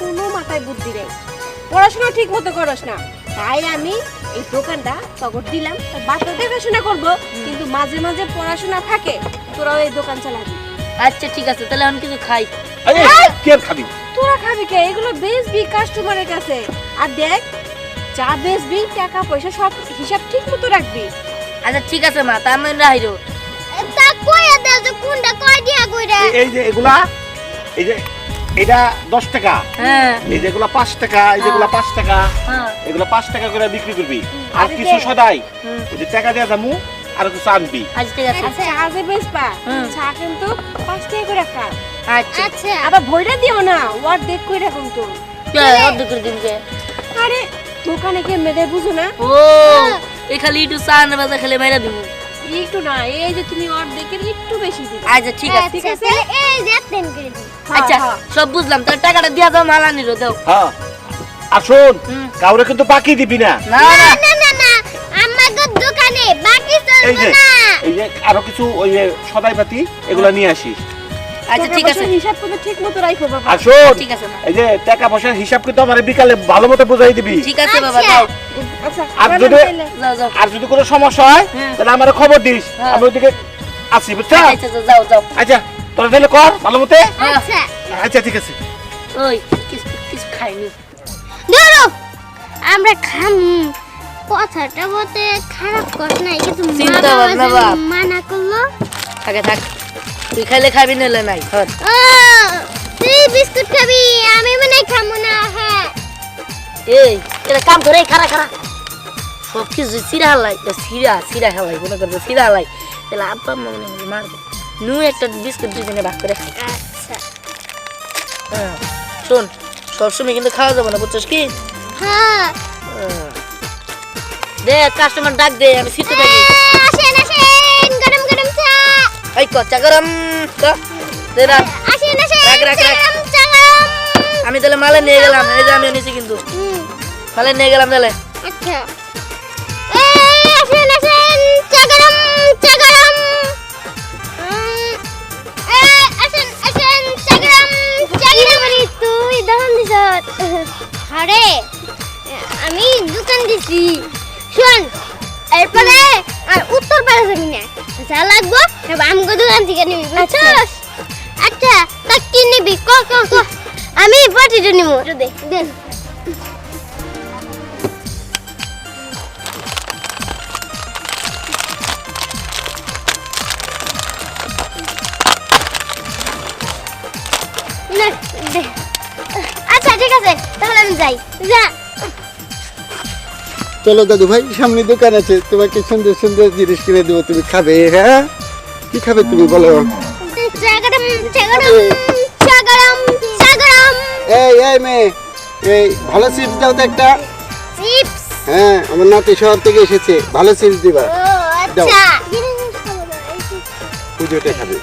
কোনো মাথায় বুদ্ধি নেই, পড়াশোনা ঠিক মতো করস না, তাই আমি এই দোকানটা তখন দিলাম। বাচ্চা দেখাশোনা করবো, কিন্তু মাঝে মাঝে পড়াশোনা থাকে, তোরাও এই দোকান চালাবি। আচ্ছা ঠিক আছে, তাহলে আমি কিছু খাই। কি আর খাবি? তোরা খাবি কে? এগুলো বেচবি কাস্টমারের কাছে। আর দেখ, যা বেচবি টাকা পয়সা সব হিসাব ঠিক মতো রাখবি। আচ্ছা ঠিক আছে মা, তা আমি রাইরো। তা কইয়া দাও যে কোনটা কয় দিয়া কইরা। এই যে এগুলা, এই যে এটা 10 টাকা, হ্যাঁ এই যেগুলা 5 টাকা, এই যেগুলা 5 টাকা, হ্যাঁ এগুলা 5 টাকা করে বিক্রি করবি। আর কিছু সদাই ওই যে টাকা দেয়া যামু আর কিছু আনবি। আচ্ছা ঠিক আছে। আচ্ছা আজে বেচবা, চা কিন্তু 5 টাকা করে কাট। আচ্ছা আচ্ছা আবার ভইরা দিও না, ওয়াট দেখ কইরা কিন্তু। অর্ধেক করে দিন কে? আরে দোকানে কে মেরে বুঝো না? ও এই খালি একটু চা না বাজা খেলে মাইরা দিব। একটু না, এই যে তুমি অর্ধেকের একটু বেশি দিবে। আচ্ছা ঠিক আছে। ঠিক আছে, তাহলে এই যে তেন করে দিই। আচ্ছা সব বুঝলাম, তাহলে টাকাটা দিয়া দাও, মাল আনিরো দাও। হ্যাঁ আর শোন, কাউরে কিন্তু বাকি দিবি না। না না না না না আমাগো দোকানে বাকি এই চলবে যে না। এই যে আরো কিছু ওই যে সদাই পাতি এগুলা নিয়ে আসিস। আচ্ছা ঠিক আছে, হিসাব করে ঠিক মতো রাখো বাবা। আর শোন, ঠিক আছে মা। এই যে টাকা পয়সার হিসাব কিন্তু আমার বিকালে ভালো মতো বুঝাই দিবি। ঠিক আছে বাবা, দাও। আচ্ছা আর যদি যাও যাও। আর যদি কোনো সমস্যা হয় তাহলে আমার খবর দিস, হ্যাঁ। আমি ওইদিকে আসি, বুঝছ? আচ্ছা আচ্ছা, যাও যাও। আচ্ছা তোরা তাহলে কর ভালো মতে। আচ্ছা আচ্ছা ঠিক আছে। ওই কিছু কিছু খাইনি। ধরো আমরা খামু। কথাটা বলতে খারাপ কথা নাই, কিন্তু চিন্তা মা ভাবনা বাবা বাপ। মানা করলো। থাকে থাক, তুই খাইলে খাবি নাহলে নাই। ধর। ও তুই বিস্কুট খাবি, আমি মনে খামু না। হ্যাঁ এই এটা কাম করে, খারা খারা সব কিছু চিরা হালাই, চিরা হালাই মনে করবে, চিরা হালাই, তাহলে আব্বা আম্মা মনে হয় মারবে। নু একটা বিস্কুট দুজনে ভাগ করে খাই। আচ্ছা হ্যাঁ শোন, সবসময় কিন্তু খাওয়া যাবে না, বুঝছিস কি? হ্যাঁ দে কাস্টমার ডাক দে, আমি সিটে থাকি। আসেন আসেন, গরম গরম চা। এই কচ্চা গরম দে না। আসেন আসেন, রাখ, রাখ, রাখ। গরম চা গরম। আমি তাহলে মালে নিয়ে গেলাম, এই যে আমি নিয়েছি কিন্তু মালে নিয়ে গেলাম তাহলে। আচ্ছা এই আসেন আসেন, চা গরম চা গরম। এই আসেন আসেন, চা গরম চা গরম। তুই দোকান দিছ? আরে আমি দোকান দিছি। শোন, এরপরে আর উত্তর পাড়া যাবি না, যা লাগবো সব আমগো দোকান থেকে নিবি, বুঝছস? আচ্ছা তা কি নিবি ক ক ক? আমি পটিটা নিবো, দে দেন। নে, দে। আচ্ছা ঠিক আছে, তাহলে আমি যাই। যা। চলো দাদু ভাই, সামনে দোকান আছে, তোমাকে সুন্দর সুন্দর জিনিস কিনে দেবো, তুমি খাবে। হ্যাঁ কি খাবে তুমি বলো? চা গরম চা গরম চা গরম চা গরম। এই এই মেয়ে, এই ভালো চিপস দাও তো একটা। চিপস? হ্যাঁ আমার নাতি শহর থেকে এসেছে, ভালো চিপস দিবা। ও আচ্ছা। পুজোটা খাবে।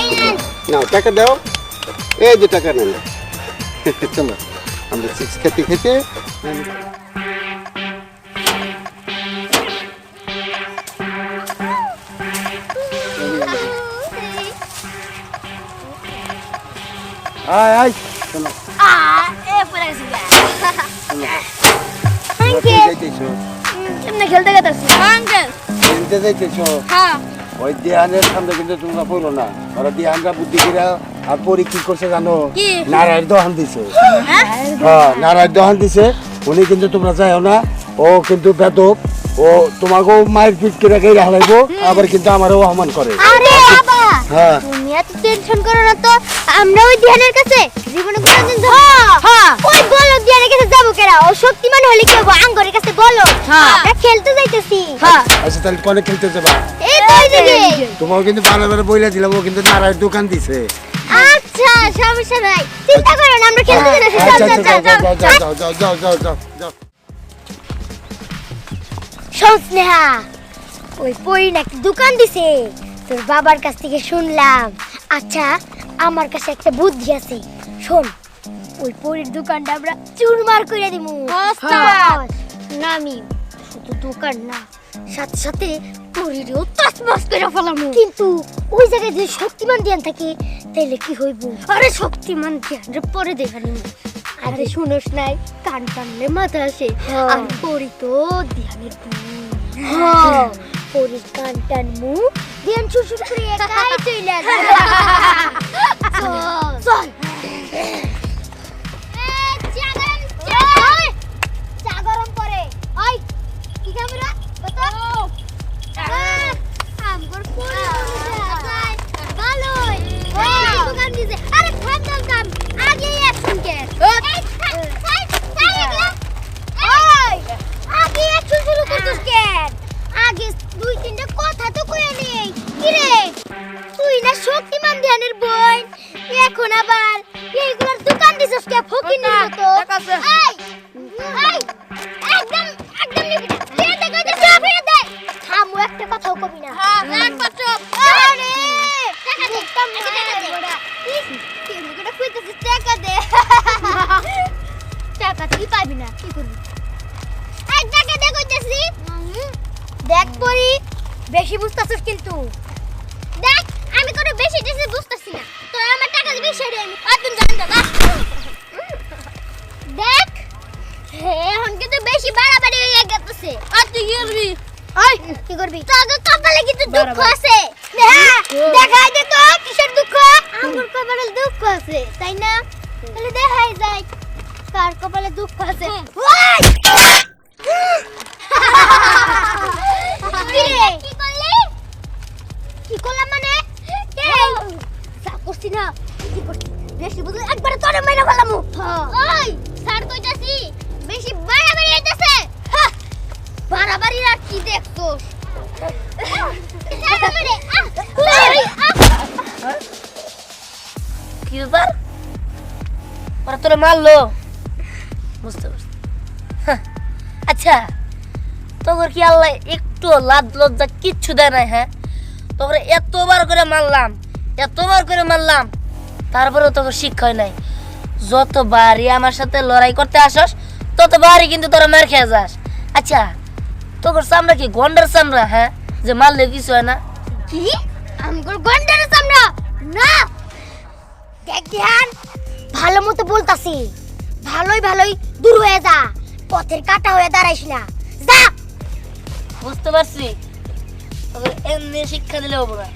এই নেন। নাও টাকা দাও, এই যে টাকা নেন। চলো আমরা চিপস খেতে খেতে আয় আয় চলো। এ পড়ে গেছে। তোমরা কই যাইতেছো? এমনি খেলতে গেতাছি। আঙ্কেল। খেলতে যাইতেছো? হ্যাঁ। ওই দিহানের সামনে কিন্তু তোমরা পড়ো না, ওরা দিহানরা বুদ্ধি করে আর পরে কি করছে জানো? কি? নারায়ের দোকান দিছে। হ্যাঁ নারায়ের দোকান দিছে, উনি কিন্তু তোমরা যাও না, ও কিন্তু বেদব, ও তোমাকেও মায়ের পিট করে গাইরা হারাইবো, আবার কিন্তু আমারও অপমান করে। আরে বাবা, হ্যাঁ তুমি এত টেনশন করো না তো। আমরা ওই ধ্যানের কাছে জীবনে কোনোদিন যাব? হ্যাঁ। ওই বলো ধ্যানের কাছে যাবো কেন? ও শক্তিমান হলে কি হবে? আঙ্গরের কাছে বলো। আমরা খেলতে যাইতেছি। হ্যাঁ। আচ্ছা তাহলে কোনে খেলতে যাবা? এই তো ওই দিকে। তোমাকে কিন্তু বারবার বইলা দিলাম, ও কিন্তু নারায়ের দোকান দিছে। আচ্ছা সমস্যা নাই, চিন্তা করো না, আমরা খেলতে যাচ্ছি। আচ্ছা চল আচ্ছা চল যাও চল যাও যাও যাও যাও যাও যাও। শোন স্নেহা, ওই পরি নাকি দোকান দিছে, তোর বাবার কাছ থেকে শুনলাম। আচ্ছা আমার কাছে একটা বুদ্ধি আছে, শোন, ওই পরির দোকানটা আমরা চুরমার করে দিমু। নামি শুধু দোকান না, সাথে সাথে পরিরেও তছমছ করে ফেলাম। কিন্তু ওই জায়গায় যদি শক্তিমান ধ্যান থাকে তাইলে কি হইব? আরে শক্তিমান ধ্যানের পরে দেখা নিব। আরে শুনোস নাই, কান টানলে মাথা আসে। আর পরি তো ধ্যানের পরির কান টানমু, ধ্যান শুশুর করে একাই চলে আসবে। চল চা গরম করে। ওই কি ক্যামেরা কত আমগর পুরো ভালোই ওই দোকান দিছে। আরে থাম থাম আগে অ্যাকশন কে ওই আগে অ্যাকশন শুরু করছিস কেন? আগে দুই তিনটা কথা তো কইয়া নেই। কি রে তুই না শক্তিমান ধ্যানের বই, এখন আবার এইগুলোর দোকান দিছিস কে? ফকিনের মতো। এই এই একদম একদম নিবি না। দে দে কইতে সব ফেলে দে। থামু, একটা কথাও কবি না। এক পাত্র আরে টাকা দে, টাকা দে বড়া। কি মুখটা কইতেছিস টাকা দে। টাকা তুই পাবি না, কি করবি? এই টাকা দে কইতেছি। দেখ পরি, বেশি বুঝতাছিস কিন্তু। দেখ আমি কোনো বেশি টেসে বুঝতাছি না। তুই আমার টাকা দিবি সেটাই আমি আতুন জানি দাদা। দেখ এখন কিন্তু বেশি বাড়াবাড়ি হয়ে গেছে। আর তুই কি করবি? ওই কি করবি? তোর কপালে কিন্তু দুঃখ আছে। হ্যাঁ দেখাই দে তো কিসের দুঃখ? আমার কপালে দুঃখ আছে তাই না? তাহলে দেখাই যায় কার কপালে দুঃখ আছে। ওই কি করলি? কি করলাম মানে? যা করছি না কি করছি? বেশি বুঝলে একবারে তোরে মেরে ফেলাম। ওই স্যার কইতাছি বেশি বাড়াবাড়ি হইতাছে। বাড়াবাড়ি আর কি দেখছস? কি ব্যাপার? ওরা তোরে মারলো? বুঝতে পারছি। আচ্ছা তোর কি আল্লাহ একটু লাজ লজ্জা কিচ্ছু দেয় নাই? হ্যাঁ তোকে এতবার করে মারলাম তারপরেও তোকে শিক্ষা হয় নাই। যতবারই আমার সাথে লড়াই করতে আসস ততবারই কিন্তু তোরা মার খেয়ে যাস। আচ্ছা তোর চামড়া কি গন্ডার চামড়া? হ্যাঁ যে মারলে কিছু হয় না? কি আমগর গন্ডার চামড়া না? দেখ ধ্যান ভালো মতো বলতাছি, ভালোই দূর হয়ে যা, পথের কাটা হয়ে দাঁড়াইস না। যা। বুঝতে পারছি, তোকে এমনি শিক্ষা দিলে হবো না।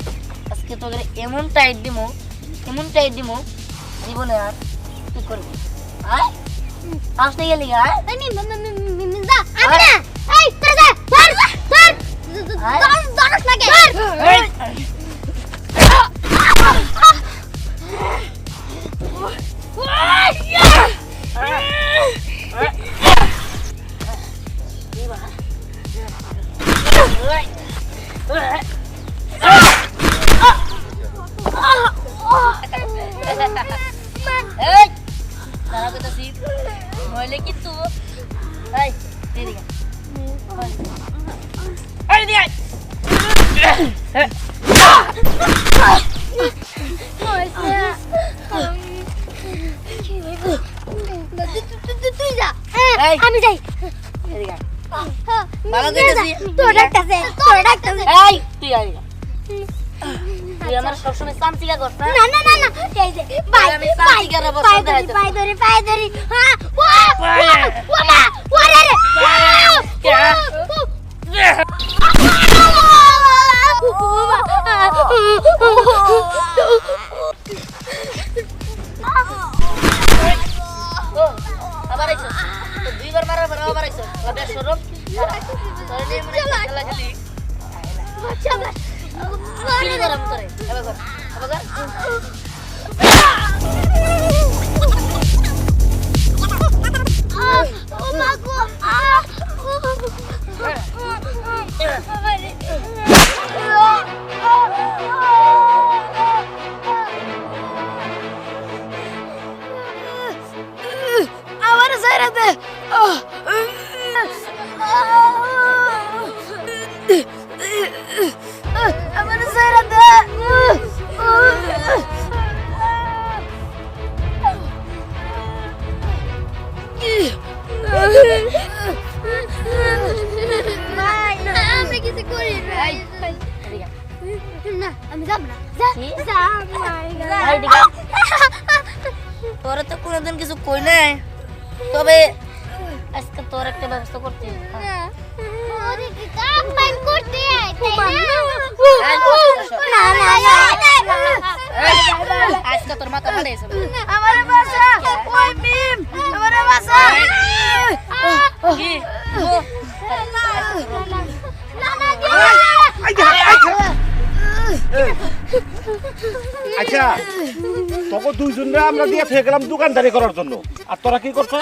আজকে তোকে এমন টাইট দিমো জীবনে আর কি করবি? আয় আসতে গেলি আয়। যা আমি না। এই তোরা যা ধর দরস লাগে। নইলে কিন্তু তুই যা, আমি যাই। তোর ডাকতেছে। তুই আমার সবসময় চামচিকা করছ না? না এই যে পায়ে ধরি। হ্যাঁ ও মা ওরে রে আবার আইছো দুইবার মারার পর আবার আইছো বেশ সরম তোরে নিয়ে মনে খেলা খেলি কি গরম করে এবার ও মা গো আমার সাইরা দে। আমার সাইরা দে। না আমি যাব না যা কি? যা আয় এদিকে আয়। তোরা তো কোনোদিন কিছু কই নাই, তবে আজকে তোর একটা ব্যবস্থা করতে হবে। ওরে কি কাম পান করতে তাই না আজকে তোর মাথা ফাটাইছে আমারে বাসা ওই মিম আমারে বাসা কি না না আচ্ছা তোকে দুইজনরে আমরা দিয়ে থেকে গেলাম দোকানদারি করার জন্য, আর তোরা কি করছ?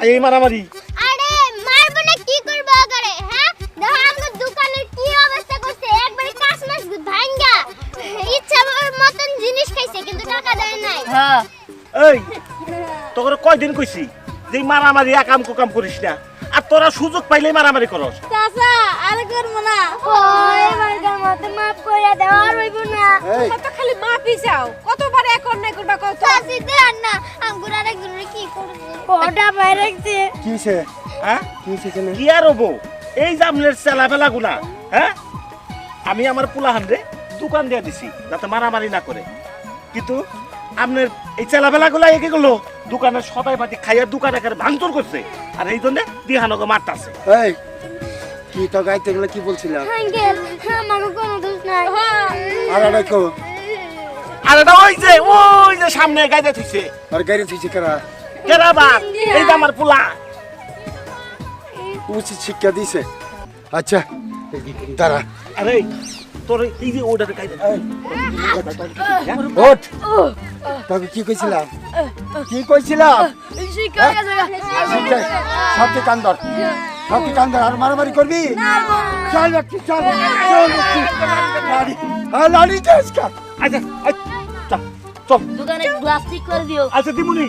এই মারামারি। আরে মারবো না কি করব আগারে হ্যাঁ দেখো আমাদের দোকানের কি অবস্থা করছে একবারে কাঁচ মাছ ভাঙ্গা ইচ্ছা মতন জিনিস খাইছে কিন্তু টাকা দেয় নাই হ্যাঁ এই তোকে কয়দিন কইছি যে এই মারামারি একাম কুকাম করিস না, আর তোরা সুযোগ পাইলেই মারামারি করস। চাচা আর করবো না। ওই এবারকার মতো মাফ করে দাও আর হইব না এই তোমরা তো খালি মাপি চাও, কতবার এক অন্যায় করবা কত। চাচি দেন না আমগুর আরেকজনের কি করছে ওটা বাইরে রাখছে কিসে হ্যাঁ কিসে কেন কি আর হবো এই জামলের চেলাফেলা গুলা। হ্যাঁ আমি আমার পোলাহান রে দোকান দিয়ে দিছি যাতে মারামারি না করে, কিন্তু আপনার এই চেলাফেলা গুলা একে গেলো দোকানের সবাই পাতি খাইয়া দোকান একেবারে ভাঙচুর করছে, আর এই জন্য দিহানকে মারতাছে। এই কি তো গাইতে গেলে কি বলছিলাম আঙ্কেল আমাকে কোনো দোষ নাই আর রাখো আর এটা ওই যে সামনে গাইতে থইছে আর গাড়ি থুইছে কারা কেরা বাপ এই যে আমার পোলা। উচিত শিক্ষা দিছে। আচ্ছা দাঁড়া আরে তোর এই যে ওটাতে গাইতে ওঠ তোকে কি কইছিলাম কি কইছিলাম শিক্ষা সবকে কান্দর সবকে কান্দর আর মারামারি করবি চল বাচ্চি চল চল বাচ্চি লাড়ি লাড়ি যাস কা আচ্ছা চল চল দোকানে গ্লাস ঠিক করে দিও। আচ্ছা দিমুনি